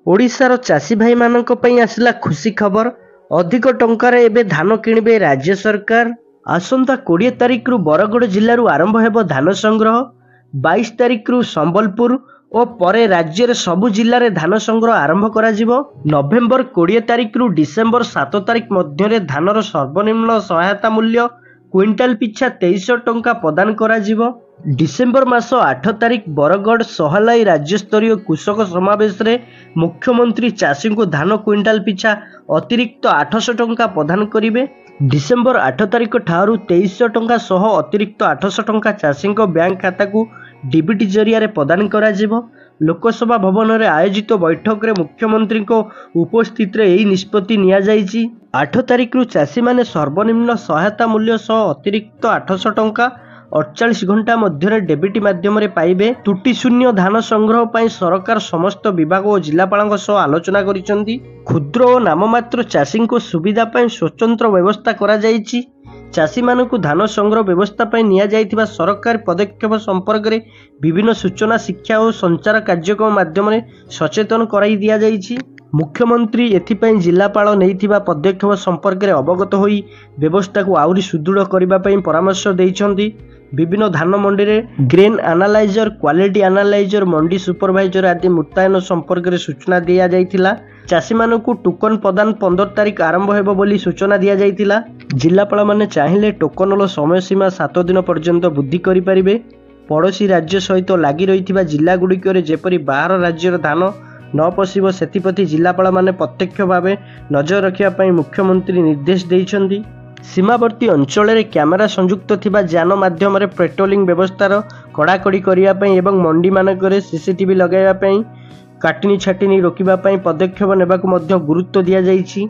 ओडिशार चाषी भाई मानक पई आसिला खुशी खबर। अधिक टंकार एबे धान किणिबे राज्य सरकार। आसंता 20 तारिख रु बरगड़ जिल्लारू आरंभ हेब धान संग्रह। 22 तारिख रु संबलपुर और परे राज्यर सबु जिल्ला रे धान संग्रह आरंभ करा जिवो। नवेम्बर 20 तारिख रु डिसेम्बर 7 तारिख मध्य धानर सर्वनिम्न सहायता मूल्य क्विंटाल पिछा 2300 टंका प्रदान करा जिवो। डिसेम्बर मास 8 तारिख बरगड़ सहलाई राज्य स्तरीय कृषक समावेश रे मुख्यमंत्री चाषी को धान क्विंटाल पिछा अतिरिक्त 800 टंका प्रदान करिवे। डिसेम्बर 8 तारिख ठारू 2300 टंका सह अतिरिक्त 800 टंका चाषी बैंक खाता को डीबीटी जरिया रे प्रदान करा जिवो। लोकसभा भवन रे आयोजित बैठक रे मुख्यमंत्री को उपस्थित रे एही निष्पत्ति निया जायछि। 8 तारिख रु चाषी माने सर्वनिम्न सहायता मूल्य सह अतिरिक्त 800 टंका 48 घंटा मध्य डेबिट माध्यम रे पाइबे। त्रुटि शून्य धान संग्रह पाई सरकार समस्त विभाग और जिलापाल सह आलोचना करिसेंती। क्षुद्र और नाममात्र चाषी को सुविधा पाई स्वतंत्र व्यवस्था करा जायछि। चाषी मानकु धान संग्रह व्यवस्था पाई निया जायथिबा सरकारी पदक्षेप संपर्क में विभिन्न सूचना शिक्षा और संचार कार्यक्रम माध्यम रे सचेतन कराई दिया जायछि। मुख्यमंत्री एथिपाई जिलापाल नैथिबा पदक्षेप संपर्क में अवगत होई व्यवस्था को आउरी सुदृढ़ करबा पाई परामर्श दैछंती। विभिन्न धान मंडी रे ग्रेन एनालाइजर, क्वालिटी एनालाइजर, मंडी सुपरवाइजर आदि मुतयन संपर्क में सूचना दिया जायथिला। चाषी मानकु टोकन प्रदान 15 तारिख आरंभ हेबो बोली सूचना दिया जायथिला। जिलापाल माने चाहिले टोकन समय सीमा 7 दिन पर्यंत वृद्धि करि परिबे। पड़ोशी राज्य सहित लागी रहिथिबा जिला गुड़िक जेपरि बाहर राज्यर धान न पशिब सेतिप्रति जिलापाल माने प्रत्यक्ष भाव नजर रखिया पई मुख्यमंत्री निर्देश दैछंती। सीमावर्ती अंचल रे कैमेरा संयुक्त थिबा जान माध्यम रे पेट्रोलिंग व्यवस्थार कड़ाकड़ी करिया पई एवं मंडी मानकरे सीसीटीवी लगाइबा पई काटिनी छाटिनी रोकिबा पई पदक्षेप नेबाकु मध्य गुरुत्व दिया जायछि।